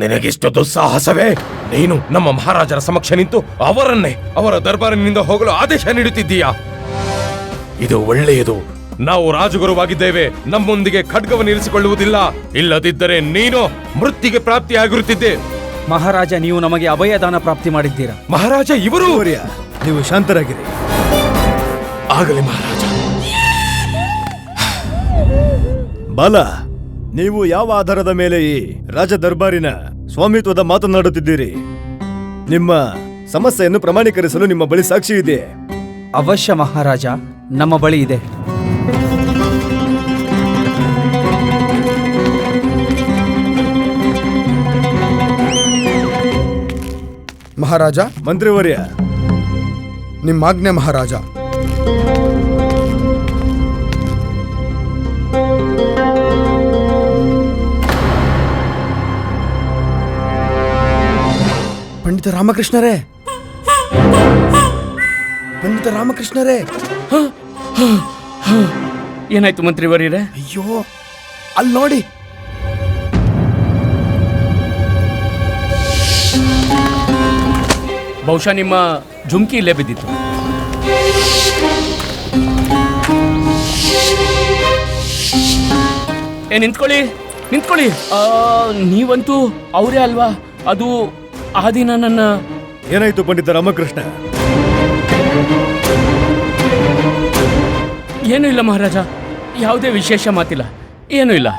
ನಿನಗಿಷ್ಟು ದುಸ್ಸಾಹಸವೇ? ನೀನು ನಮ್ಮ ಮಹಾರಾಜರ ಸಮಕ್ಷ ನಿಂತು ಅವರ ದರ್ಬಾರಿನಿಂದ ಹೋಗಲು ಆದೇಶ ನೀಡುತ್ತಿದ್ದೀಯಾ? ಇದು ಒಳ್ಳೆಯದು. ನಾವು ರಾಜಗುರುವಾಗಿದ್ದೇವೆ, ನಮ್ಮೊಂದಿಗೆ ಖಡ್ಗವನ್ನು ಇರಿಸಿಕೊಳ್ಳುವುದಿಲ್ಲ. ಇಲ್ಲದಿದ್ದರೆ ನೀನು ಮೃತ್ಯುಗೆ ಪ್ರಾಪ್ತಿಯಾಗಿರುತ್ತಿದ್ದೆ. ಮಹಾರಾಜ, ನೀವು ನಮಗೆ ಅಭಯದಾನ ಪ್ರಾಪ್ತಿ ಮಾಡಿದ್ದೀರಾ. ಮಹಾರಾಜ, ಇವರು ನೀವು ಶಾಂತರಾಗಿರಿ. ಆಗಲಿ ಮಹಾರಾಜ. ಬಾಲ, ನೀವು ಯಾವ ಆಧಾರದ ಮೇಲೆ ಈ ರಾಜ ದರ್ಬಾರಿನ ಸ್ವಾಮಿತ್ವದ ಮಾತನಾಡುತ್ತಿದ್ದೀರಿ? ನಿಮ್ಮ ಸಮಸ್ಯೆಯನ್ನು ಪ್ರಮಾಣೀಕರಿಸಲು ನಿಮ್ಮ ಬಳಿ ಸಾಕ್ಷಿ ಇದೆ? ಅವಶ್ಯ ಮಹಾರಾಜ, ನಮ್ಮ ಬಳಿ ಇದೆ. ಮಹಾರಾಜ. ಮಂತ್ರಿವರ್ಯ, ನಿಮ್ಮಾಜ್ಞೆ ಮಹಾರಾಜ. ಪಂಡಿತ ರಾಮಕೃಷ್ಣರೇ, ಪಂಡಿತ ರಾಮಕೃಷ್ಣರೇ. ಏನಾಯ್ತು ಮಂತ್ರಿವರ್ಯರೇ? ಅಯ್ಯೋ, ಅಲ್ಲಿ ನೋಡಿ. ಬಹುಶಃ ನಿಮ್ಮ ಜುಮ್ಕಿ ಇಲ್ಲೇ ಬಿದ್ದಿತ್ತು. ನಿಂತ್ಕೊಳ್ಳಿ. ನೀವಂತೂ ಅವರೇ ಅಲ್ವಾ? ಅದು ಆ ದಿನ ನನ್ನ... ಏನಾಯ್ತು ಪಂಡಿತ ರಾಮಕೃಷ್ಣ? ಏನೂ ಇಲ್ಲ ಮಹಾರಾಜ, ಯಾವುದೇ ವಿಶೇಷ ಮಾತಿಲ್ಲ, ಏನೂ ಇಲ್ಲ.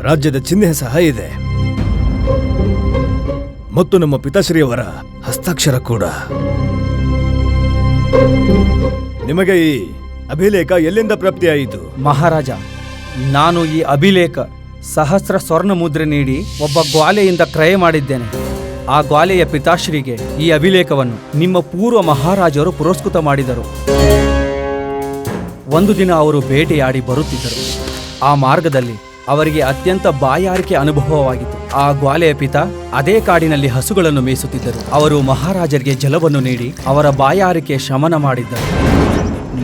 ರಾಜ್ಯದ ಚಿಹ್ನೆ ಸಹ ಇದೆ ಮತ್ತು ನಮ್ಮ ಪಿತಾಶ್ರೀಯವರ ಹಸ್ತಾಕ್ಷರ ಕೂಡ. ನಿಮಗೆ ಈ ಅಭಿಲೇಖ ಎಲ್ಲಿಂದ ಪ್ರಾಪ್ತಿಯಾಯಿತು? ಮಹಾರಾಜ, ನಾನು ಈ ಅಭಿಲೇಖ ಸಹಸ್ರ ಸ್ವರ್ಣ ಮುದ್ರೆ ನೀಡಿ ಒಬ್ಬ ಗ್ವಾಲೆಯಿಂದ ಕ್ರಯ ಮಾಡಿದ್ದೇನೆ. ಆ ಗ್ವಾಲೆಯ ಪಿತಾಶ್ರೀಗೆ ಈ ಅಭಿಲೇಖವನ್ನು ನಿಮ್ಮ ಪೂರ್ವ ಮಹಾರಾಜರು ಪುರಸ್ಕೃತ ಮಾಡಿದರು. ಒಂದು ದಿನ ಅವರು ಬೇಟೆಯಾಡಿ ಬರುತ್ತಿದ್ದರು. ಆ ಮಾರ್ಗದಲ್ಲಿ ಅವರಿಗೆ ಅತ್ಯಂತ ಬಾಯಾರಿಕೆ ಅನುಭವವಾಗಿತ್ತು. ಆ ಗ್ವಾಲೆಯ ಪಿತಾ ಅದೇ ಕಾಡಿನಲ್ಲಿ ಹಸುಗಳನ್ನು ಮೇಯಿಸುತ್ತಿದ್ದರು. ಅವರು ಮಹಾರಾಜರಿಗೆ ಜಲವನ್ನು ನೀಡಿ ಅವರ ಬಾಯಾರಿಕೆ ಶಮನ ಮಾಡಿದ್ದರು.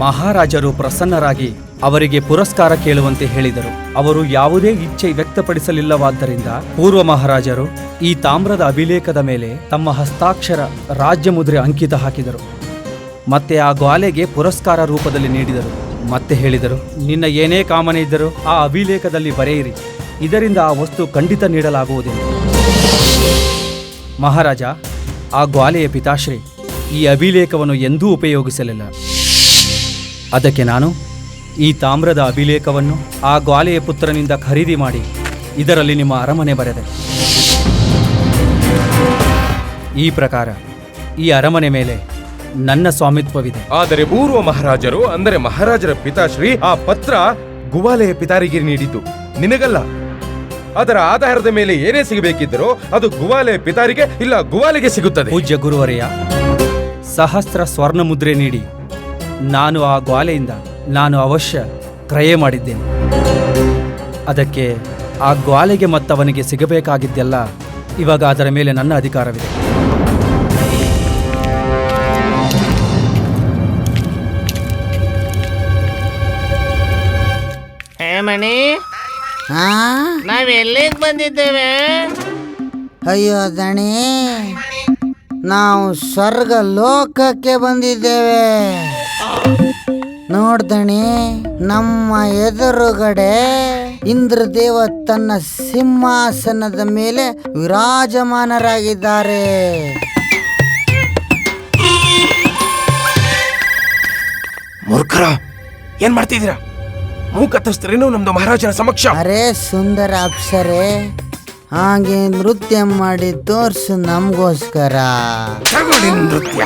ಮಹಾರಾಜರು ಪ್ರಸನ್ನರಾಗಿ ಅವರಿಗೆ ಪುರಸ್ಕಾರ ಕೇಳುವಂತೆ ಹೇಳಿದರು. ಅವರು ಯಾವುದೇ ಇಚ್ಛೆ ವ್ಯಕ್ತಪಡಿಸಲಿಲ್ಲವಾದ್ದರಿಂದ ಪೂರ್ವ ಮಹಾರಾಜರು ಈ ತಾಮ್ರದ ಅಭಿಲೇಖದ ಮೇಲೆ ತಮ್ಮ ಹಸ್ತಾಕ್ಷರ ರಾಜ್ಯ ಮುದ್ರೆ ಅಂಕಿತ ಹಾಕಿದರು. ಮತ್ತೆ ಆ ಗ್ವಾಲೆಗೆ ಪುರಸ್ಕಾರ ರೂಪದಲ್ಲಿ ನೀಡಿದರು. ಮತ್ತೆ ಹೇಳಿದರು, ನಿನ್ನ ಏನೇ ಕಾಮನೆ ಇದ್ದರೂ ಆ ಅಭಿಲೇಖದಲ್ಲಿ ಬರೆಯಿರಿ, ಇದರಿಂದ ಆ ವಸ್ತು ಖಂಡಿತ ನೀಡಲಾಗುವುದಿಲ್ಲ. ಮಹಾರಾಜ, ಆ ಗ್ವಾಲೆಯ ಪಿತಾಶ್ರೀ ಈ ಅಭಿಲೇಖವನ್ನು ಎಂದೂ ಉಪಯೋಗಿಸಲಿಲ್ಲ. ಅದಕ್ಕೆ ನಾನು ಈ ತಾಮ್ರದ ಅಭಿಲೇಖವನ್ನು ಆ ಗ್ವಾಲೆಯ ಪುತ್ರನಿಂದ ಖರೀದಿ ಮಾಡಿ ಇದರಲ್ಲಿ ನಿಮ್ಮ ಅರಮನೆ ಬರೆದೆ. ಈ ಪ್ರಕಾರ ಈ ಅರಮನೆ ಮೇಲೆ ನನ್ನ ಸ್ವಾಮಿತ್ವವಿದೆ. ಆದರೆ ಪೂರ್ವ ಮಹಾರಾಜರು, ಅಂದರೆ ಮಹಾರಾಜರ ಪಿತಾಶ್ರೀ, ಆ ಪತ್ರ ಗುವಾಲೆಯ ಪಿತಾರಿಗೆ ನೀಡಿದ್ದು ನಿನಗಲ್ಲ. ಅದರ ಆಧಾರದ ಮೇಲೆ ಏನೇ ಸಿಗಬೇಕಿದ್ದರೂ ಅದು ಗುವಾಲೆಯ ಪಿತಾರಿಗೆ ಇಲ್ಲ ಗುವಾಲೆಗೆ ಸಿಗುತ್ತದೆ. ಪೂಜ್ಯ ಗುರುವರೆಯ, ಸಹಸ್ರ ಸ್ವರ್ಣ ಮುದ್ರೆ ನೀಡಿ ನಾನು ಆ ಗ್ವಾಲೆಯಿಂದ ಅವಶ್ಯ ಕ್ರಯ ಮಾಡಿದ್ದೇನೆ. ಅದಕ್ಕೆ ಆ ಗ್ವಾಲೆಗೆ ಮತ್ತವನಿಗೆ ಸಿಗಬೇಕಾಗಿದ್ದೆಲ್ಲ ಇವಾಗ ಅದರ ಮೇಲೆ ನನ್ನ ಅಧಿಕಾರವಿದೆ. ಮಣಿ, ನಾವೆಲ್ಲಿಗೆ ಬಂದಿದ್ದೇವೆ? ಅಯ್ಯೋ ದಣಿ, ನಾವು ಸ್ವರ್ಗ ಲೋಕಕ್ಕೆ ಬಂದಿದ್ದೇವೆ. ನೋಡ್ದಣಿ, ನಮ್ಮ ಎದುರುಗಡೆ ಇಂದ್ರದೇವ ತನ್ನ ಸಿಂಹಾಸನದ ಮೇಲೆ ವಿರಾಜಮಾನರಾಗಿದ್ದಾರೆ. ಮೂರ್ಖರ, ಏನ್ ಮಾಡ್ತಿದ್ದೀರಾ? ಮೂಕತ್ತಸ್ತರೇನು ನಮ್ದು ಮಹಾರಾಜನ ಸಮಕ್ಷ? ಅರೆ ಸುಂದರ ಅಪ್ಸರೆ, ಹಾಗೆ ನೃತ್ಯ ಮಾಡಿ ತೋರ್ಸು ನಮಗೋಸ್ಕರ. ನೃತ್ಯ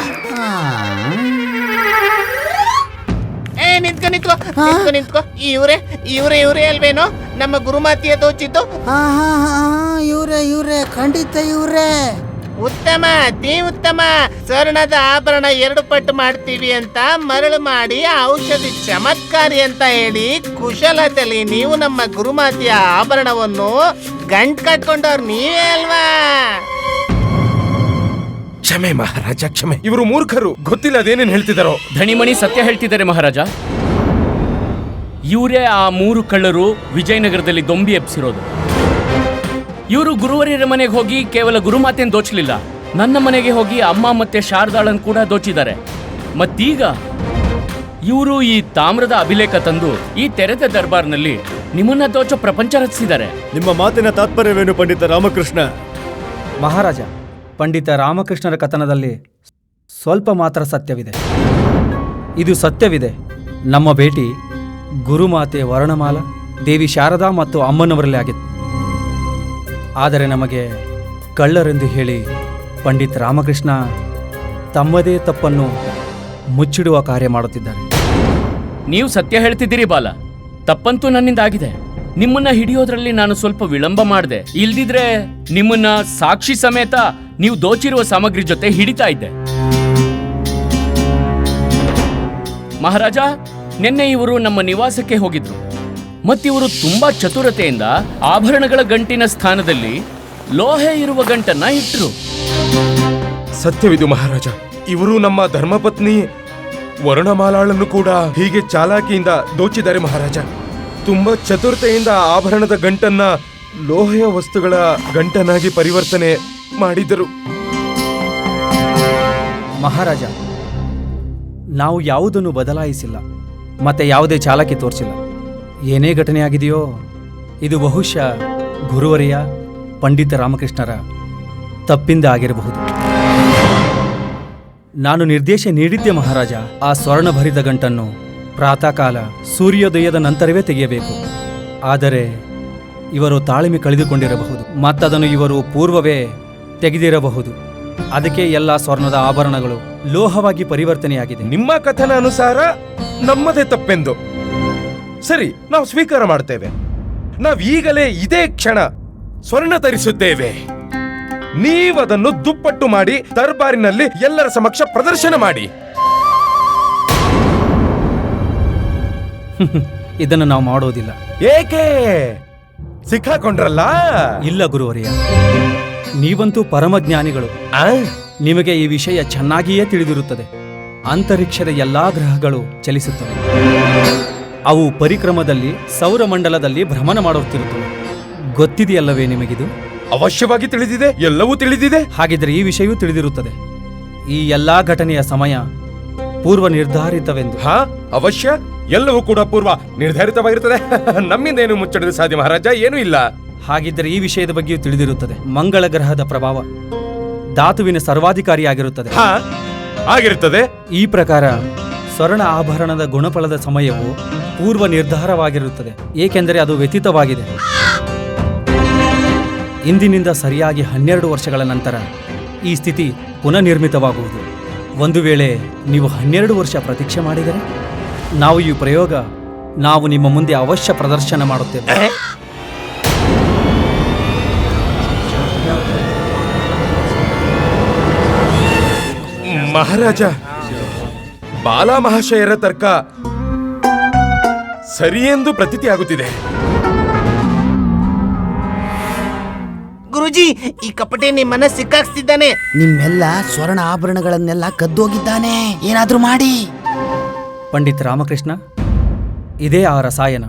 ನಿಂತ್ಕೋ. ಇವ್ರೆ ಅಲ್ವೇನೋ ನಮ್ಮ ಗುರುಮಾತಿಯ ದೋಚಿದ್ದು? ಇವ್ರೆ ಖಂಡಿತ ಇವ್ರೆ. ಉತ್ತಮ, ಅತಿ ಉತ್ತಮ. ಸ್ವರ್ಣದ ಆಭರಣ 2 ಪಟ್ಟು ಮಾಡ್ತೀವಿ ಅಂತ ಮರಳು ಮಾಡಿ ಔಷಧಿ ಚಮತ್ಕಾರಿ ಅಂತ ಹೇಳಿ ಕುಶಲತೆಯಲ್ಲಿ ನೀವು ನಮ್ಮ ಗುರುಮಾತಿಯ ಆಭರಣವನ್ನು ಗಂಟ್ ಕಟ್ಕೊಂಡವ್ರು ನೀವೇ ಅಲ್ವಾ? ಕ್ಷಮೆ ಮಹಾರಾಜ, ಕ್ಷಮೆ. ಇವರು ಮೂರ್ಖರು, ಗೊತ್ತಿಲ್ಲ ಅದೇನೇನು ಹೇಳ್ತಿದ್ದಾರೋ. ಧಣಿಮಣಿ ಸತ್ಯ ಹೇಳ್ತಿದ್ದಾರೆ ಮಹಾರಾಜ. ಇವರೇ ಆ 3 ಕಳ್ಳರು ವಿಜಯನಗರದಲ್ಲಿ ದೊಂಬಿ ಎಬ್ಸಿರೋದು. ಇವರು ಗುರುವರಿಯರ ಮನೆಗೆ ಹೋಗಿ ಕೇವಲ ಗುರುಮಾತೆಯನ್ನು ದೋಚಲಿಲ್ಲ, ನನ್ನ ಮನೆಗೆ ಹೋಗಿ ಅಮ್ಮ ಮತ್ತೆ ಶಾರದಾಳನ್ ಕೂಡ ದೋಚಿದ್ದಾರೆ. ಮತ್ತೀಗ ಇವರು ಈ ತಾಮ್ರದ ಅಭಿಲೇಖ ತಂದು ಈ ತೆರೆದ ದರ್ಬಾರ್ನಲ್ಲಿ ನಿಮ್ಮನ್ನ ದೋಚೋ ಪ್ರಪಂಚ ರಚಿಸಿದ್ದಾರೆ. ನಿಮ್ಮ ಮಾತಿನ ತಾತ್ಪರ್ಯವೇನು ಪಂಡಿತ ರಾಮಕೃಷ್ಣ? ಮಹಾರಾಜ, ಪಂಡಿತ ರಾಮಕೃಷ್ಣರ ಕಥನದಲ್ಲಿ ಸ್ವಲ್ಪ ಮಾತ್ರ ಸತ್ಯವಿದೆ. ಇದು ಸತ್ಯವಿದೆ, ನಮ್ಮ ಭೇಟಿ ಗುರುಮಾತೆ ವರ್ಣಮಾಲ, ದೇವಿ ಶಾರದಾ ಮತ್ತು ಅಮ್ಮನವರಲ್ಲಿ ಆಗಿತ್ತು. ಆದರೆ ನಮಗೆ ಕಳ್ಳರೆಂದು ಹೇಳಿ ಪಂಡಿತ್ ರಾಮಕೃಷ್ಣ ತಮ್ಮದೇ ತಪ್ಪನ್ನು ಮುಚ್ಚಿಡುವ ಕಾರ್ಯ ಮಾಡುತ್ತಿದ್ದಾರೆ. ನೀವು ಸತ್ಯ ಹೇಳ್ತಿದ್ದೀರಿ ಬಾಲ, ತಪ್ಪಂತೂ ನನ್ನಿಂದ ಆಗಿದೆ. ನಿಮ್ಮನ್ನ ಹಿಡಿಯೋದ್ರಲ್ಲಿ ನಾನು ಸ್ವಲ್ಪ ವಿಳಂಬ ಮಾಡಿದೆ, ಇಲ್ದಿದ್ರೆ ನಿಮ್ಮನ್ನ ಸಾಕ್ಷಿ ಸಮೇತ ನೀವು ದೋಚಿರುವ ಸಾಮಗ್ರಿ ಜೊತೆ ಹಿಡಿತಾ ಇದ್ದೆ. ಮಹಾರಾಜ, ನಿನ್ನೆ ಇವರು ನಮ್ಮ ನಿವಾಸಕ್ಕೆ ಹೋಗಿದ್ರು. ಮತ್ತಿವರು ತುಂಬಾ ಚತುರತೆಯಿಂದ ಆಭರಣಗಳ ಗಂಟಿನ ಸ್ಥಾನದಲ್ಲಿ ಲೋಹೆ ಇರುವ ಗಂಟನ್ನ ಇಟ್ರು. ಸತ್ಯವಿದು ಮಹಾರಾಜ. ಇವರು ನಮ್ಮ ಧರ್ಮಪತ್ನಿ ವರ್ಣಮಾಲಾಳನ್ನು ಕೂಡ ಹೀಗೆ ಚಾಲಾಕಿಯಿಂದ ದೋಚಿದ್ದಾರೆ ಮಹಾರಾಜ. ತುಂಬಾ ಚತುರತೆಯಿಂದ ಆಭರಣದ ಗಂಟನ್ನ ಲೋಹೆಯ ವಸ್ತುಗಳ ಗಂಟನಾಗಿ ಪರಿವರ್ತನೆ ಮಾಡಿದರು. ಮಹಾರಾಜ, ನಾವು ಯಾವುದನ್ನು ಬದಲಾಯಿಸಿಲ್ಲ, ಮತ್ತೆ ಯಾವುದೇ ಚಾಲಕಿ ತೋರಿಸಿಲ್ಲ. ಏನೇ ಘಟನೆಯಾಗಿದೆಯೋ ಇದು ಬಹುಶಃ ಗುರುವರಿಯ ಪಂಡಿತ ರಾಮಕೃಷ್ಣರ ತಪ್ಪಿಂದ ಆಗಿರಬಹುದು. ನಾನು ನಿರ್ದೇಶ ನೀಡಿದ್ದೆ ಮಹಾರಾಜ, ಆ ಸ್ವರ್ಣಭರಿತ ಗಂಟನ್ನು ಪ್ರಾತಃ ಕಾಲ ಸೂರ್ಯೋದಯದ ನಂತರವೇ ತೆಗೆಯಬೇಕು. ಆದರೆ ಇವರು ತಾಳ್ಮೆ ಕಳೆದುಕೊಂಡಿರಬಹುದು, ಮತ್ತದನ್ನು ಇವರು ಪೂರ್ವವೇ ತೆಗೆದಿರಬಹುದು. ಅದಕ್ಕೆ ಎಲ್ಲ ಸ್ವರ್ಣದ ಆಭರಣಗಳು ಲೋಹವಾಗಿ ಪರಿವರ್ತನೆಯಾಗಿದೆ. ನಿಮ್ಮ ಕಥನ ಅನುಸಾರ ನಮ್ಮದೇ ತಪ್ಪೆಂದು ಸರಿ, ನಾವು ಸ್ವೀಕಾರ ಮಾಡ್ತೇವೆ. ನಾವೀಗಲೇ ಇದೇ ಕ್ಷಣ ಸ್ವರ್ಣ ತರಿಸುತ್ತೇವೆ. ನೀವದನ್ನು ದುಪ್ಪಟ್ಟು ಮಾಡಿ ದರ್ಬಾರಿನಲ್ಲಿ ಎಲ್ಲರ ಸಮಕ್ಷ ಪ್ರದರ್ಶನ ಮಾಡಿ. ಇದನ್ನು ನಾವು ಮಾಡೋದಿಲ್ಲ. ಏಕೆ? ಸಿಕ್ಕಾಕೊಂಡ್ರಲ್ಲ? ಇಲ್ಲ ಗುರುವರಿಯ, ನೀವಂತೂ ಪರಮಜ್ಞಾನಿಗಳು. ನಿಮಗೆ ಈ ವಿಷಯ ಚೆನ್ನಾಗಿಯೇ ತಿಳಿದಿರುತ್ತದೆ. ಅಂತರಿಕ್ಷದ ಎಲ್ಲಾ ಗ್ರಹಗಳು ಚಲಿಸುತ್ತವೆ. ಅವು ಪರಿಕ್ರಮದಲ್ಲಿ ಸೌರಮಂಡಲದಲ್ಲಿ ಭ್ರಮಣ ಮಾಡುತ್ತಿರುತ್ತವೆ. ಗೊತ್ತಿದೆಯಲ್ಲವೇ ನಿಮಗಿದು? ಅವಶ್ಯವಾಗಿ ತಿಳಿದಿದೆ, ಎಲ್ಲವೂ ತಿಳಿದಿದೆ. ಹಾಗಿದ್ರೆ ಈ ವಿಷಯವೂ ತಿಳಿದಿರುತ್ತದೆ. ಈ ಎಲ್ಲಾ ಘಟನೆಯ ಸಮಯ ಪೂರ್ವ ನಿರ್ಧಾರಿತವೆಂದು. ಅವಶ್ಯ, ಎಲ್ಲವೂ ಕೂಡ ಪೂರ್ವ ನಿರ್ಧಾರಿತವಾಗಿರುತ್ತದೆ. ನಮ್ಮಿಂದ ಏನು ಮುಚ್ಚಡಲು ಸಾಧ್ಯ ಮಹಾರಾಜ? ಏನೂ ಇಲ್ಲ. ಹಾಗಿದ್ದರೆ ಈ ವಿಷಯದ ಬಗ್ಗೆಯೂ ತಿಳಿದಿರುತ್ತದೆ. ಮಂಗಳ ಗ್ರಹದ ಪ್ರಭಾವ ಧಾತುವಿನ ಸರ್ವಾಧಿಕಾರಿಯಾಗಿರುತ್ತದೆ. ಆಗಿರುತ್ತದೆ. ಈ ಪ್ರಕಾರ ಸ್ವರ್ಣ ಆಭರಣದ ಗುಣಫಲದ ಸಮಯವು ಪೂರ್ವ ನಿರ್ಧಾರವಾಗಿರುತ್ತದೆ, ಏಕೆಂದರೆ ಅದು ವ್ಯತೀತವಾಗಿದೆ. ಇಂದಿನಿಂದ ಸರಿಯಾಗಿ 12 ವರ್ಷಗಳ ನಂತರ ಈ ಸ್ಥಿತಿ ಪುನರ್ನಿರ್ಮಿತವಾಗುವುದು. ಒಂದು ವೇಳೆ ನೀವು 12 ವರ್ಷ ಪ್ರತೀಕ್ಷೆ ಮಾಡಿದರೆ ನಾವು ಈ ಪ್ರಯೋಗ ನಾವು ನಿಮ್ಮ ಮುಂದೆ ಅವಶ್ಯ ಪ್ರದರ್ಶನ ಮಾಡುತ್ತೇವೆ. ಮಹಾರಾಜ, ಬಾಲಾ ಮಹಾಶಯರ ತರ್ಕ ಸರಿಯೆಂದು ಪ್ರತೀತಿಯಾಗುತ್ತಿದೆ. ಗುರುಜಿ, ಈ ಕಪಟೆ ನಿಮ್ಮನ್ನ ಸಿಕ್ಕಾಕ್ಸ್ತಿದ್ದಾನೆ. ನಿಮ್ಮೆಲ್ಲ ಸ್ವರ್ಣ ಆಭರಣಗಳನ್ನೆಲ್ಲ ಕದ್ದೋಗಿದ್ದಾನೆ. ಏನಾದ್ರೂ ಮಾಡಿ. ಪಂಡಿತ್ ರಾಮಕೃಷ್ಣ, ಇದೇ ಆ ರಸಾಯನ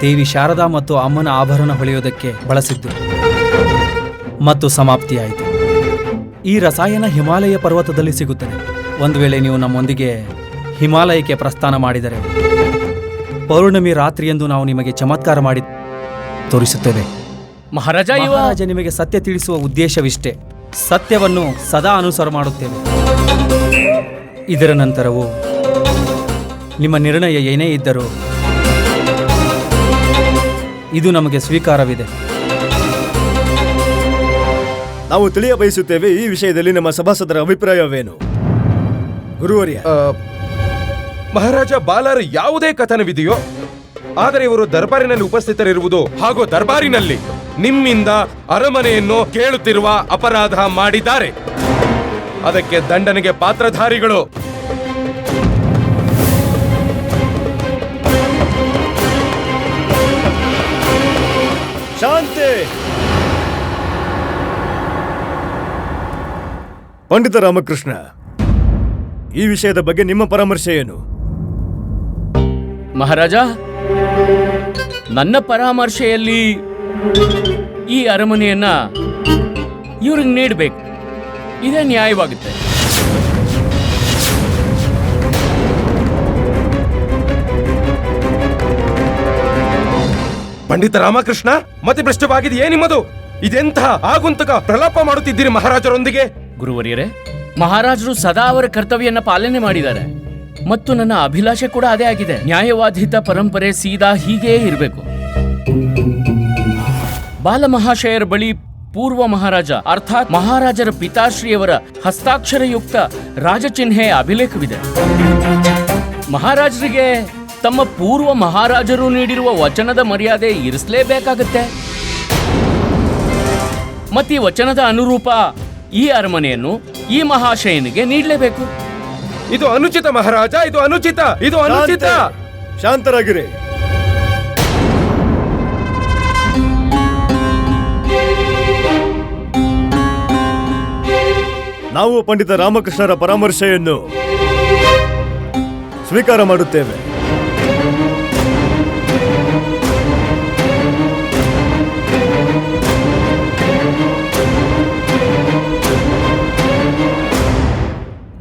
ದೇವಿ ಶಾರದಾ ಮತ್ತು ಅಮ್ಮನ ಆಭರಣ ಹೊಳೆಯೋದಕ್ಕೆ ಬಳಸಿದ್ದು ಮತ್ತು ಸಮಾಪ್ತಿಯಾಯಿತು. ಈ ರಸಾಯನ ಹಿಮಾಲಯ ಪರ್ವತದಲ್ಲಿ ಸಿಗುತ್ತದೆ. ಒಂದು ವೇಳೆ ನೀವು ನಮ್ಮೊಂದಿಗೆ ಹಿಮಾಲಯಕ್ಕೆ ಪ್ರಸ್ಥಾನ ಮಾಡಿದರೆ ಪೌರ್ಣಮಿ ರಾತ್ರಿಯೆಂದು ನಾವು ನಿಮಗೆ ಚಮತ್ಕಾರ ಮಾಡಿ ತೋರಿಸುತ್ತೇವೆ. ಮಹಾರಾಜ, ಮಹಾರಾಜ ನಿಮಗೆ ಸತ್ಯ ತಿಳಿಸುವ ಉದ್ದೇಶವಿಷ್ಟೇ. ಸತ್ಯವನ್ನು ಸದಾ ಅನುಸರ ಮಾಡುತ್ತೇವೆ. ಇದರ ನಂತರವೂ ನಿಮ್ಮ ನಿರ್ಣಯ ಏನೇ ಇದ್ದರೂ ಇದು ನಮಗೆ ಸ್ವೀಕಾರವಿದೆ. ನಾವು ತಿಳಿಯ ಬಯಸುತ್ತೇವೆ, ಈ ವಿಷಯದಲ್ಲಿ ನಮ್ಮ ಸಭಾಸದರ ಅಭಿಪ್ರಾಯವೇನು? ಗುರುವರ್ಯ, ಮಹಾರಾಜ, ಬಾಲರ ಯಾವುದೇ ಕಥನವಿದೆಯೋ, ಆದರೆ ಇವರು ದರ್ಬಾರಿನಲ್ಲಿ ಉಪಸ್ಥಿತರಿರುವುದು ಹಾಗೂ ದರ್ಬಾರಿನಲ್ಲಿ ನಿಮ್ಮಿಂದ ಅರಮನೆಯನ್ನು ಕೇಳುತ್ತಿರುವ ಅಪರಾಧ ಮಾಡಿದ್ದಾರೆ. ಅದಕ್ಕೆ ದಂಡನೆಗೆ ಪಾತ್ರಧಾರಿಗಳು. ಶಾಂತಿ. ಪಂಡಿತ ರಾಮಕೃಷ್ಣ, ಈ ವಿಷಯದ ಬಗ್ಗೆ ನಿಮ್ಮ ಪರಾಮರ್ಶೆ ಏನು? ಮಹಾರಾಜ, ನನ್ನ ಪರಾಮರ್ಶೆಯಲ್ಲಿ ಈ ಅರಮನೆಯನ್ನ ಇವ್ರಿಗೆ ನೀಡಬೇಕು. ಇದೇ ನ್ಯಾಯವಾಗುತ್ತೆ. ಪಂಡಿತ ರಾಮಕೃಷ್ಣ, ಮತ್ತೆ ಭ್ರಷ್ಟವಾಗಿದೆಯೇ ನಿಮ್ಮದು? ಇದೆಂತಹ ಆಗುಂತಕ ಪ್ರಲಾಪ ಮಾಡುತ್ತಿದ್ದೀರಿ ಮಹಾರಾಜರೊಂದಿಗೆ? ಗುರುವರಿಯರೇ, ಮಹಾರಾಜರು ಸದಾ ಅವರ ಕರ್ತವ್ಯನ ಪಾಲನೆ ಮಾಡಿದ್ದಾರೆ ಮತ್ತು ನನ್ನ ಅಭಿಲಾಷೆ ಕೂಡ ಅದೇ ಆಗಿದೆ. ನ್ಯಾಯವಾದಿತ ಪರಂಪರೆ ಸೀದಾ ಹೀಗೇ ಇರಬೇಕು. ಬಾಲಮಹಾಶಯರ ಬಳಿ ಪೂರ್ವ ಮಹಾರಾಜ ಅರ್ಥಾತ್ ಮಹಾರಾಜರ ಪಿತಾಶ್ರೀಯವರ ಹಸ್ತಾಕ್ಷರಯುಕ್ತ ರಾಜಚಿಹ್ನೆಯ ಅಭಿಲೇಖವಿದೆ. ಮಹಾರಾಜರಿಗೆ ತಮ್ಮ ಪೂರ್ವ ಮಹಾರಾಜರು ನೀಡಿರುವ ವಚನದ ಮರ್ಯಾದೆ ಇರಿಸಲೇಬೇಕಾಗತ್ತೆ. ಮತ್ತು ಈ ವಚನದ ಅನುರೂಪ ಈ ಅರಮನೆಯನ್ನು ಈ ಮಹಾಶಯನಿಗೆ ನೀಡಲೇಬೇಕು. ಇದು ಅನುಚಿತ ಮಹಾರಾಜ, ಇದು ಅನುಚಿತ, ಇದು ಅನುಚಿತ. ಶಾಂತರಾಗಿರಿ. ನಾವು ಪಂಡಿತ ರಾಮಕೃಷ್ಣರ ಪರಾಮರ್ಶೆಯನ್ನು ಸ್ವೀಕಾರ ಮಾಡುತ್ತೇವೆ.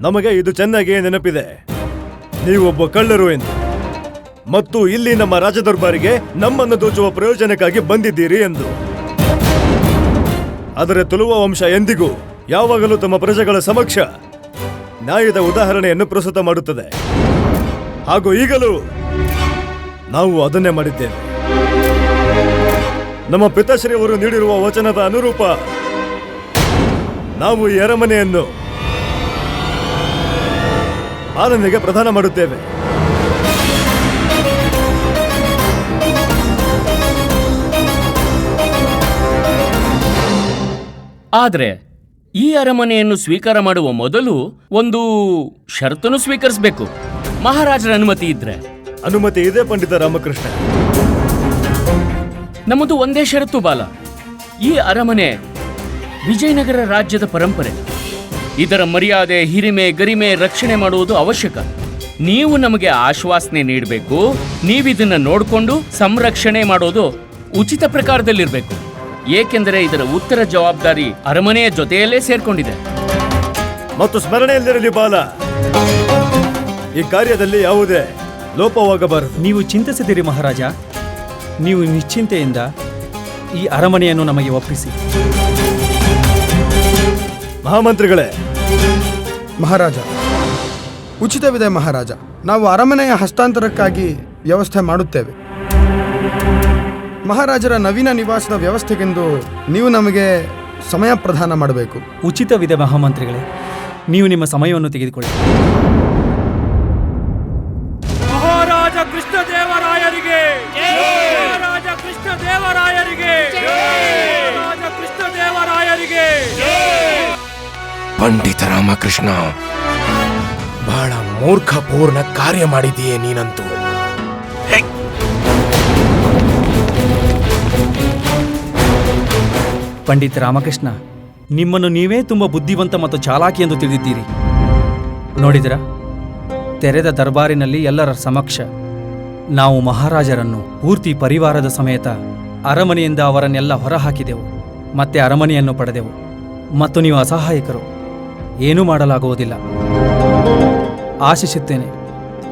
ನಮಗೆ ಇದು ಚೆನ್ನಾಗಿ ನೆನಪಿದೆ. ನೀವೊಬ್ಬ ಕಳ್ಳರು ಎಂದು ಮತ್ತು ಇಲ್ಲಿ ನಮ್ಮ ರಾಜದರ್ಬಾರಿಗೆ ನಮ್ಮನ್ನು ದೋಚುವ ಪ್ರಯೋಜನಕ್ಕಾಗಿ ಬಂದಿದ್ದೀರಿ ಎಂದು. ಆದರೆ ತುಳುವ ವಂಶ ಎಂದಿಗೂ ಯಾವಾಗಲೂ ತಮ್ಮ ಪ್ರಜೆಗಳ ಸಮಕ್ಷ ನ್ಯಾಯದ ಉದಾಹರಣೆಯನ್ನು ಪ್ರಸ್ತುತ ಮಾಡುತ್ತದೆ. ಹಾಗೂ ಈಗಲೂ ನಾವು ಅದನ್ನೇ ಮಾಡಿದ್ದೇವೆ. ನಮ್ಮ ಪಿತಾಶ್ರೀಯವರು ನೀಡಿರುವ ವಚನದ ಅನುರೂಪ ನಾವು ಈ ಅರಮನೆಯನ್ನು ಪಾಲನೆಗೆ ಪ್ರದಾನ ಮಾಡುತ್ತೇವೆ. ಆದರೆ ಈ ಅರಮನೆಯನ್ನು ಸ್ವೀಕಾರ ಮಾಡುವ ಮೊದಲು ಒಂದು ಷರತ್ತನ್ನು ಸ್ವೀಕರಿಸಬೇಕು. ಮಹಾರಾಜರ ಅನುಮತಿ ಇದ್ರೆ. ಅನುಮತಿ ಇದೆ ಪಂಡಿತ ರಾಮಕೃಷ್ಣ. ನಮ್ಮದು ಒಂದೇ ಷರತ್ತು ಬಾಲ. ಈ ಅರಮನೆ ವಿಜಯನಗರ ರಾಜ್ಯದ ಪರಂಪರೆ. ಇದರ ಮರ್ಯಾದೆ, ಹಿರಿಮೆ, ಗರಿಮೆ ರಕ್ಷಣೆ ಮಾಡುವುದು ಅವಶ್ಯಕ. ನೀವು ನಮಗೆ ಆಶ್ವಾಸನೆ ನೀಡಬೇಕು. ನೀವಿದನ್ನ ನೋಡಿಕೊಂಡು ಸಂರಕ್ಷಣೆ ಮಾಡೋದು ಉಚಿತ ಪ್ರಕಾರದಲ್ಲಿರಬೇಕು. ಏಕೆಂದರೆ ಇದರ ಉತ್ತರ ಜವಾಬ್ದಾರಿ ಅರಮನೆಯ ಜೊತೆಯಲ್ಲೇ ಸೇರ್ಕೊಂಡಿದೆ. ಮತ್ತು ಸ್ಮರಣೆಯಲ್ಲಿರಲಿ ಬಾಲ, ಈ ಕಾರ್ಯದಲ್ಲಿ ಯಾವುದೇ ಲೋಪವಾಗಬಾರದು. ನೀವು ಚಿಂತಿಸಿದಿರಿ ಮಹಾರಾಜ. ನೀವು ನಿಶ್ಚಿಂತೆಯಿಂದ ಈ ಅರಮನೆಯನ್ನು ನಮಗೆ ಒಪ್ಪಿಸಿ. ಮಹಾಮಂತ್ರಿಗಳೇ. ಮಹಾರಾಜ, ಉಚಿತವಿದೆ ಮಹಾರಾಜ. ನಾವು ಅರಮನೆಯ ಹಸ್ತಾಂತರಕ್ಕಾಗಿ ವ್ಯವಸ್ಥೆ ಮಾಡುತ್ತೇವೆ. ಮಹಾರಾಜರ ನವೀನ ನಿವಾಸದ ವ್ಯವಸ್ಥೆಗೆಂದು ನೀವು ನಮಗೆ ಸಮಯ ಪ್ರದಾನ ಮಾಡಬೇಕು. ಉಚಿತವಿದೆ ಮಹಾಮಂತ್ರಿಗಳೇ, ನೀವು ನಿಮ್ಮ ಸಮಯವನ್ನು ತೆಗೆದುಕೊಳ್ಳಿ. ಮಹಾರಾಜ ಕೃಷ್ಣದೇವರಾಯರಿಗೆ, ಮಹಾರಾಜ ಕೃಷ್ಣದೇವರಾಯರಿಗೆ, ಮಹಾರಾಜ ಕೃಷ್ಣದೇವರಾಯರಿಗೆ. ಪಂಡಿತ ರಾಮಕೃಷ್ಣ, ಬಹಳ ಮೂರ್ಖಪೂರ್ಣ ಕಾರ್ಯ ಮಾಡಿದೀಯೇ ನೀನಂತೂ. ಪಂಡಿತ ರಾಮಕೃಷ್ಣ, ನಿಮ್ಮನ್ನು ನೀವೇ ತುಂಬ ಬುದ್ಧಿವಂತ ಮತ್ತು ಚಾಲಾಕಿ ಎಂದು ತಿಳಿದಿದ್ದೀರಿ. ನೋಡಿದರ, ತೆರೆದ ದರ್ಬಾರಿನಲ್ಲಿ ಎಲ್ಲರ ಸಮಕ್ಷ ನಾವು ಮಹಾರಾಜರನ್ನು ಪೂರ್ತಿ ಪರಿವಾರದ ಸಮೇತ ಅರಮನೆಯಿಂದ ಅವರನ್ನೆಲ್ಲ ಹೊರಹಾಕಿದೆವು. ಮತ್ತೆ ಅರಮನೆಯನ್ನು ಪಡೆದೆವು. ಮತ್ತು ನೀವು ಅಸಹಾಯಕರು, ಏನೂ ಮಾಡಲಾಗುವುದಿಲ್ಲ. ಆಶಿಸುತ್ತೇನೆ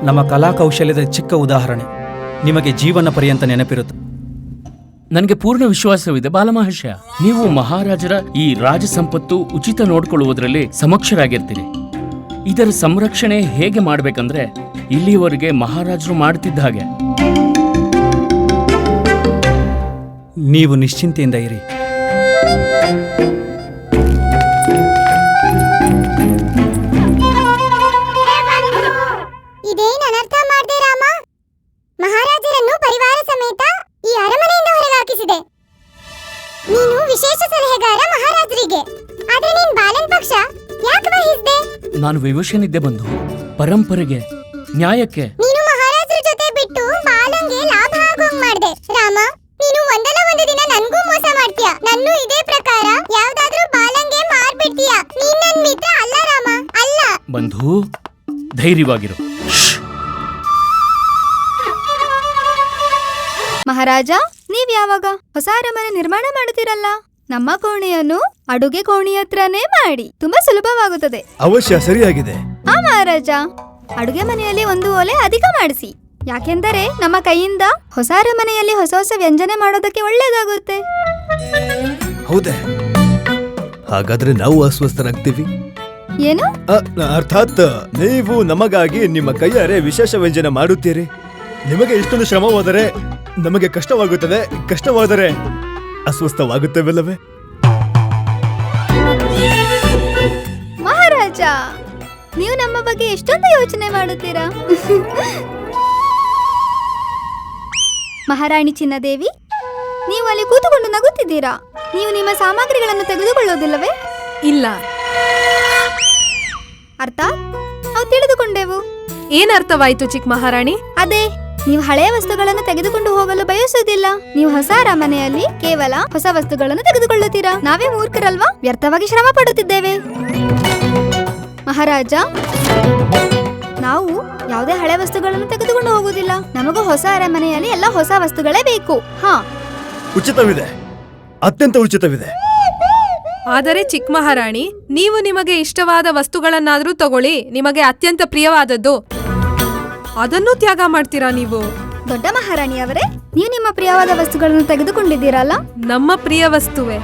ನಮ್ಮ ಕಲಾಕೌಶಲ್ಯದ ಚಿಕ್ಕ ಉದಾಹರಣೆ ನಿಮಗೆ ಜೀವನ ಪರ್ಯಂತ ನೆನಪಿರುತ್ತದೆ. ನನಗೆ ಪೂರ್ಣ ವಿಶ್ವಾಸವಿದೆ ಬಾಲಮಹರ್ಷ. ನೀವು ಮಹಾರಾಜರ ಈ ರಾಜ ಸಂಪತ್ತು ಉಚಿತ ನೋಡ್ಕೊಳ್ಳುವುದರಲ್ಲಿ ಸಮಕ್ಷರಾಗಿರ್ತೀರಿ. ಇದರ ಸಂರಕ್ಷಣೆ ಹೇಗೆ ಮಾಡಬೇಕಂದ್ರೆ ಇಲ್ಲಿಯವರೆಗೆ ಮಹಾರಾಜರು ಮಾಡುತ್ತಿದ್ದ ಹಾಗೆ. ನೀವು ನಿಶ್ಚಿಂತೆಯಿಂದ ಇರಿ. ಇದೇನು ಅನರ್ಥ ಮಾಡ್ದೆ ರಾಮ? ಮಹಾರಾಜರನ್ನು ಪರಿವಾರ ಸಮೇತ ಈ ಅರಮನೆಯಿಂದ ಹೊರಹಾಕಿಸಿದೆ. ನೀನು ವಿಶೇಷ ಸಲಹೆಗಾರ ಮಹಾರಾಜರಿಗೆ, ಆದ್ರೆ ನೀನ್ ಬಾಲನ್ ಪಕ್ಷ ಯಾಕೆ ವಹಿಸ್ದೆ? ನಾನು ವಿವಶನಿದ್ದೆ ಬಂದು ಪರಂಪರೆಗೆ, ನ್ಯಾಯಕ್ಕೆ. ನೀನು ಮಹಾರಾಜರ ಜೊತೆ ಬಿಟ್ಟು ಬಾಲಂಗೆ ಲಾಭ ಆಗೋಂಗ್ ಮಾಡ್ದೆ. ರಾಮ, ನೀನು ಒಂದಲ್ಲ ಒಂದು ದಿನ ನನ್ಗೂ ಮೋಸ ಮಾಡ್ತೀಯ. ನನ್ನೂ ಇದೇ ಪ್ರಕಾರ ಯಾವ್ದಾದ್ರೂ ಬಾಲಂಗೆ ಮಾರ್ಬಿಡ್ತೀಯ. ನೀನ್ ನನ್ ಮಿತ್ರ ಅಲ್ಲ ರಾಮ, ಅಲ್ಲ. ಬಂಧು, ಧೈರ್ಯವಾಗಿರು. ಮಹಾರಾಜ, ನೀವ್ ಯಾವಾಗ ಹೊಸ ಅರಮನೆ ನಿರ್ಮಾಣ ಮಾಡುತ್ತೀರಲ್ಲ, ನಮ್ಮ ಕೋಣೆಯನ್ನು ಅಡುಗೆ ಕೋಣೆಯ ಹತ್ರನೇ ಮಾಡಿ, ತುಂಬಾ ಸುಲಭವಾಗುತ್ತದೆ. ಅವಶ್ಯ, ಸರಿಯಾಗಿದೆ. ಆ ಮಹಾರಾಜ, ಅಡುಗೆ ಮನೆಯಲ್ಲಿ ಒಂದು ಒಲೆ ಅಧಿಕ ಮಾಡಿಸಿ, ಯಾಕೆಂದರೆ ನಮ್ಮ ಕೈಯಿಂದ ಹೊಸ ಅರಮನೆಯಲ್ಲಿ ಹೊಸ ಹೊಸ ವ್ಯಂಜನೆ ಮಾಡೋದಕ್ಕೆ ಒಳ್ಳೇದಾಗುತ್ತೆ. ಹೌದೇ? ಹಾಗಾದ್ರೆ ನಾವು ಅಸ್ವಸ್ಥರಾಗ್ತೀವಿ. ಏನು? ಅರ್ಥಾತ್ ನೀವು ನಮಗಾಗಿ ನಿಮ್ಮ ಕೈಯಾರೆ ವಿಶೇಷ ವ್ಯಂಜನ ಮಾಡುತ್ತೀರಿ. ನಿಮಗೆ ಇಷ್ಟೊಂದು ಶ್ರಮವಾದರೆ ನಮಗೆ ಕಷ್ಟವಾಗುತ್ತದೆ, ಕಷ್ಟವಾದರೆ ಅಸ್ವಸ್ಥವಾಗುತ್ತೇವಲ್ಲವೇ? ಮಹಾರಾಜ, ನೀವು ನಮ್ಮ ಬಗ್ಗೆ ಎಷ್ಟೊಂದು ಯೋಚನೆ ಮಾಡುತ್ತೀರಾ. ಮಹಾರಾಣಿ ಚಿನ್ನದೇವಿ, ನೀವು ಅಲ್ಲಿ ಕೂತುಕೊಂಡು ನಗುತ್ತಿದ್ದೀರಾ. ನೀವು ನಿಮ್ಮ ಸಾಮಗ್ರಿಗಳನ್ನು ತೆಗೆದುಕೊಳ್ಳೋದಿಲ್ಲವೇ? ಇಲ್ಲ. ಅರ್ಥ ನಾವು ತಿಳಿದುಕೊಂಡೆವು. ಏನ್ ಅರ್ಥವಾಯ್ತು ಚಿಕ್ಕ ಮಹಾರಾಣಿ? ಅದೇ, ನೀವು ಹಳೆಯ ವಸ್ತುಗಳನ್ನು ತೆಗೆದುಕೊಂಡು ಹೋಗಲು ಬಯಸುವುದಿಲ್ಲ. ನೀವು ಹೊಸ ಅರಮನೆಯಲ್ಲಿ ಕೇವಲ ಹೊಸ ವಸ್ತುಗಳನ್ನು ತೆಗೆದುಕೊಳ್ಳುತ್ತೀರಾ. ನಾವೇ ಮೂರ್ಖರಲ್ವಾ? ವ್ಯರ್ಥವಾಗಿ ಶ್ರಮ ಪಡುತ್ತಿದ್ದೇವೆ. ಮಹಾರಾಜ, ನಾವು ಯಾವುದೇ ಹಳೆ ವಸ್ತುಗಳನ್ನು ತೆಗೆದುಕೊಂಡು ಹೋಗುವುದಿಲ್ಲ. ನಮಗೂ ಹೊಸ ಅರಮನೆಯಲ್ಲಿ ಎಲ್ಲ ಹೊಸ ವಸ್ತುಗಳೇ ಬೇಕು. ಹಾ, ಉಚಿತವಿದೆ, ಅತ್ಯಂತ ಉಚಿತವಿದೆ. ಆದರೆ ಚಿಕ್ಕ ಮಹಾರಾಣಿ, ನೀವು ನಿಮಗೆ ಇಷ್ಟವಾದ ವಸ್ತುಗಳನ್ನಾದ್ರೂ ತಗೊಳ್ಳಿ. ನಿಮಗೆ ಅತ್ಯಂತ ಪ್ರಿಯವಾದದ್ದು ಅದನ್ನು ತ್ಯಾಗ ಮಾಡ್ತೀರಾ ನೀವು? ದೊಡ್ಡ ಮಹಾರಾಣಿಯವರೇ, ನೀವು ನಿಮ್ಮ ಪ್ರಿಯವಾದ ವಸ್ತುಗಳನ್ನು ತೆಗೆದುಕೊಂಡಿದ್ದೀರಲ್ಲ? ನಮ್ಮ ಪ್ರಿಯ ವಸ್ತುವೆ.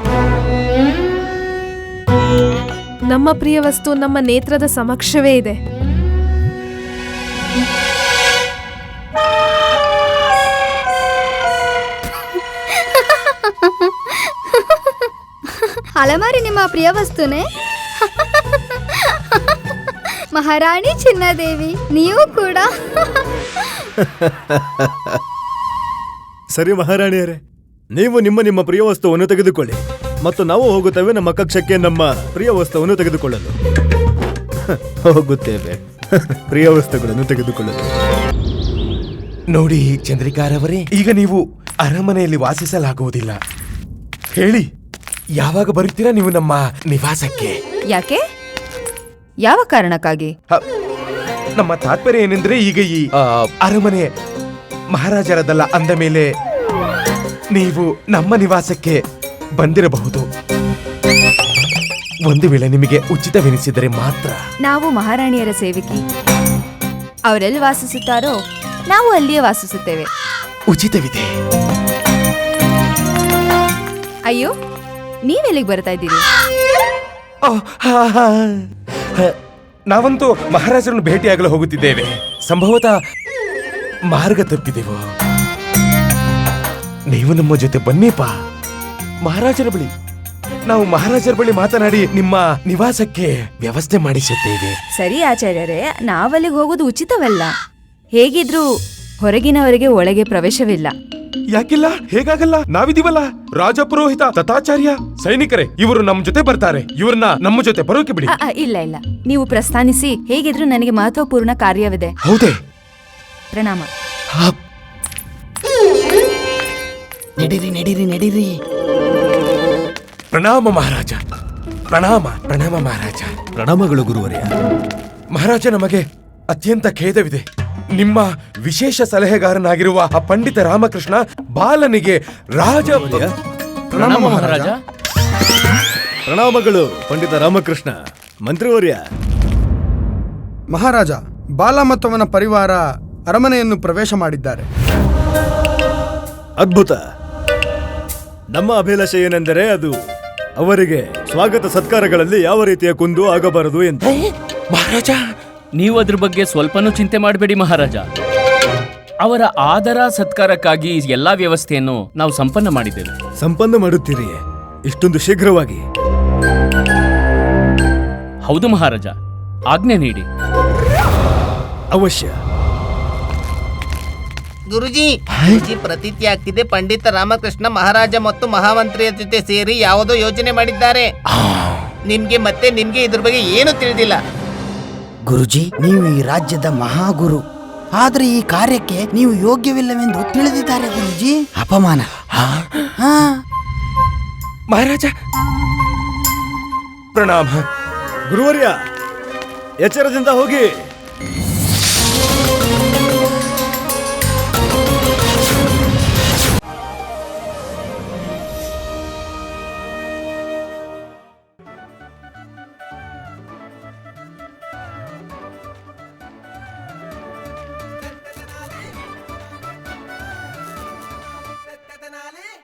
ನಮ್ಮ ಪ್ರಿಯ ವಸ್ತು ನಮ್ಮ ನೇತ್ರದ ಸಮಕ್ಷವೇ ಇದೆ. ಅಲಮಾರಿ ನಿಮ್ಮ ಪ್ರಿಯ ವಸ್ತುನೇ? ಮಹಾರಾಣಿ ಚಿನ್ನದೇವಿ, ನೀವು ಕೂಡ. ಸರಿ ಮಹಾರಾಣಿಯರೇ, ನೀವು ನಿಮ್ಮ ಪ್ರಿಯ ವಸ್ತುವನ್ನು ತೆಗೆದುಕೊಳ್ಳಿ ಮತ್ತು ನಾವು ಹೋಗುತ್ತೇವೆ ನಮ್ಮ ಕಕ್ಷಕ್ಕೆ ನಮ್ಮ ಪ್ರಿಯ ವಸ್ತುವನ್ನು ತೆಗೆದುಕೊಳ್ಳಲು. ಹೋಗುತ್ತೇವೆ ಪ್ರಿಯ ವಸ್ತುಗಳನ್ನು ತೆಗೆದುಕೊಳ್ಳಲು. ನೋಡಿ ಚಂದ್ರಿಕಾರವರೇ, ಈಗ ನೀವು ಅರಮನೆಯಲ್ಲಿ ವಾಸಿಸಲಾಗುವುದಿಲ್ಲ. ಹೇಳಿ, ಯಾವಾಗ ಬರುತ್ತೀರಾ ನೀವು ನಮ್ಮ ನಿವಾಸಕ್ಕೆ? ಯಾಕೆ? ಯಾವ ಕಾರಣಕ್ಕಾಗಿ? ನಮ್ಮ ತಾತ್ಪರ್ಯ ಏನೆಂದ್ರೆ, ಈಗ ಈ ಅರಮನೆ ಮಹಾರಾಜರದಲ್ಲ ಅಂದ ಮೇಲೆ ನೀವು ನಮ್ಮ ನಿವಾಸಕ್ಕೆ ಬಂದಿರಬಹುದು. ಒಂದು ವೇಳೆ ನಿಮಗೆ ಉಚಿತವೆನಿಸಿದರೆ ಮಾತ್ರ. ನಾವು ಮಹಾರಾಣಿಯರ ಸೇವಕಿ. ಅವರೆಲ್ಲಿ ವಾಸಿಸುತ್ತಾರೋ ನಾವು ಅಲ್ಲಿಯೇ ವಾಸಿಸುತ್ತೇವೆ. ಉಚಿತವಿದೆ. ಅಯ್ಯೋ, ನೀವೆಲ್ಲಿಗೆ ಬರ್ತಾ ಇದ್ದೀರಿ? ನಾವಂತೂ ಮಹಾರಾಜರನ್ನು ಭೇಟಿಯಾಗಲು ಹೋಗುತ್ತಿದ್ದೇವೆ. ಸಂಭವತಃ ಮಾರ್ಗ ತಪ್ಪಿದೆವು. ನೀವು ನಮ್ಮ ಜೊತೆ ಬನ್ನಿಪ್ಪ ಮಹಾರಾಜರ ಬಳಿ. ನಾವು ಮಹಾರಾಜರ ಬಳಿ ಮಾತನಾಡಿ ನಿಮ್ಮ ನಿವಾಸಕ್ಕೆ ವ್ಯವಸ್ಥೆ ಮಾಡಿಸುತ್ತೇವೆ. ಸರಿ ಆಚಾರ್ಯರೇ, ನಾವಲ್ಲಿಗೆ ಹೋಗೋದು ಉಚಿತವಲ್ಲ. ಹೇಗಿದ್ರೂ ಹೊರಗಿನವರಿಗೆ ಒಳಗೆ ಪ್ರವೇಶವಿಲ್ಲ. ಯಾಕಿಲ್ಲ? ಹೇಗಾಗಲ್ಲ? ನಾವಿದೀವಲ್ಲ, ರಾಜ ಪುರೋಹಿತ ತಥಾಚಾರ್ಯ ಸೈನಿಕರೇ, ಇವರು ನಮ್ಮ ಜೊತೆ ಬರ್ತಾರೆ. ಇವ್ರನ್ನ ನಮ್ಮ ಜೊತೆ ಬರೋಕೆ ಬಿಡಿ. ಇಲ್ಲ ಇಲ್ಲ, ನೀವು ಪ್ರಸ್ಥಾನಿಸಿ. ಹೇಗಿದ್ರೂ ನನಗೆ ಮಹತ್ವಪೂರ್ಣ ಕಾರ್ಯವಿದೆ. ಹೌದೇ? ಪ್ರಣಾಮ. ನಡೀರಿ ನಡೀರಿ ನಡೀರಿ. ಪ್ರಣಾಮ ಮಹಾರಾಜ. ಪ್ರಣಾಮ ಮಹಾರಾಜ. ಪ್ರಣಾಮಗಳು ಗುರುವರ್ಯ. ಮಹಾರಾಜ, ನಮಗೆ ಅತ್ಯಂತ ಖೇದವಿದೆ. ನಿಮ್ಮ ವಿಶೇಷ ಸಲಹೆಗಾರನಾಗಿರುವ ಆ ಪಂಡಿತ ರಾಮಕೃಷ್ಣ ಬಾಲನಿಗೆ ರಾಜ. ಪ್ರಣಾಮ ಮಹಾರಾಜ. ಪ್ರಣಾಮಗಳು ಪಂಡಿತ ರಾಮಕೃಷ್ಣ. ಮಂತ್ರಿವರ್ಯ. ಮಹಾರಾಜ, ಬಾಲ ಮತ್ತು ಅವನ ಪರಿವಾರ ಅರಮನೆಯನ್ನು ಪ್ರವೇಶ ಮಾಡಿದ್ದಾರೆ. ಅದ್ಭುತ. ನಮ್ಮ ಅಭಿಲಾಷೆ ಏನೆಂದರೆ ಅದು ಅವರಿಗೆ ಸ್ವಾಗತ ಸತ್ಕಾರಗಳಲ್ಲಿ ಯಾವ ರೀತಿಯ ಕುಂದು ಆಗಬಾರದು ಎಂದು. ಮಹಾರಾಜ, ನೀವು ಅದ್ರ ಬಗ್ಗೆ ಸ್ವಲ್ಪನೂ ಚಿಂತೆ ಮಾಡಬೇಡಿ ಮಹಾರಾಜ. ಅವರ ಆದರ ಸತ್ಕಾರಕ್ಕಾಗಿ ಎಲ್ಲಾ ವ್ಯವಸ್ಥೆಯನ್ನು ನಾವು ಸಂಪನ್ನ ಮಾಡಿದ್ದೇವೆ. ಸಂಪನ್ನ ಮಾಡುತ್ತೀರಿ ಇಷ್ಟೊಂದು ಶೀಘ್ರವಾಗಿ? ಹೌದು ಮಹಾರಾಜ, ಆಜ್ಞೆ ನೀಡಿ. ಅವಶ್ಯ. ಗುರುಜಿ, ಪ್ರತೀತಿ ಆಗ್ತಿದೆ ಪಂಡಿತ ರಾಮಕೃಷ್ಣ ಮಹಾರಾಜ ಮತ್ತು ಮಹಾಮಂತ್ರಿಯ ಜೊತೆ ಸೇರಿ ಯಾವುದೋ ಯೋಜನೆ ಮಾಡಿದ್ದಾರೆ. ನಿಮ್ಗೆ ಇದ್ರ ಬಗ್ಗೆ ಏನು ತಿಳಿದಿಲ್ಲ. ಗುರುಜಿ, ನೀವು ಈ ರಾಜ್ಯದ ಮಹಾಗುರು, ಆದ್ರೆ ಈ ಕಾರ್ಯಕ್ಕೆ ನೀವು ಯೋಗ್ಯವಿಲ್ಲವೆಂದು ತಿಳಿದಿದ್ದಾರೆ ಗುರುಜಿ. ಅಪಮಾನ. ಮಹಾರಾಜ ಪ್ರಣಾಮ. ಗುರುವರ್ಯ, ಎಚ್ಚರದಿಂದ ಹೋಗಿ.